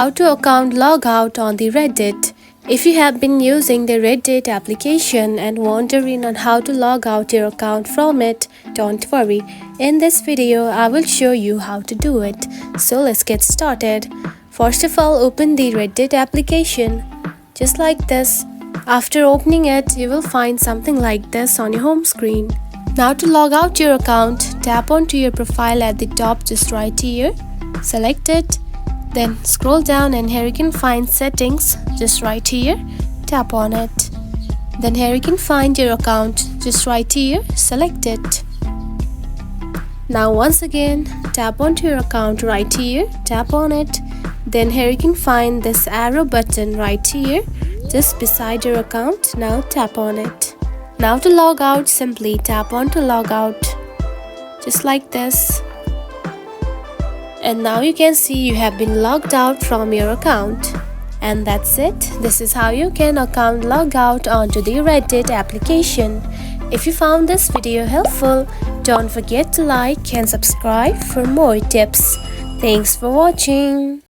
How to account logout on the Reddit. If you have been using the Reddit application and wondering on how to log out your account from it, don't worry. In this video, I will show you how to do it. So let's get started. First of all, open the Reddit application. Just like this. After opening it, you will find something like this on your home screen. Now to log out your account, tap onto your profile at the top just right here. Select it. Then scroll down and here you can find settings just right here. Tap on it. Then here you can find your account just right here. Select it. Now once again tap onto your account right here. Tap on it. Then here you can find this arrow button right here just beside your account. Now tap on it. Now to log out, simply tap on to log out just like this. And now you can see you have been logged out from your account. And that's it. This is how you can account log out onto the Reddit application. If you found this video helpful, don't forget to like and subscribe for more tips. Thanks for watching.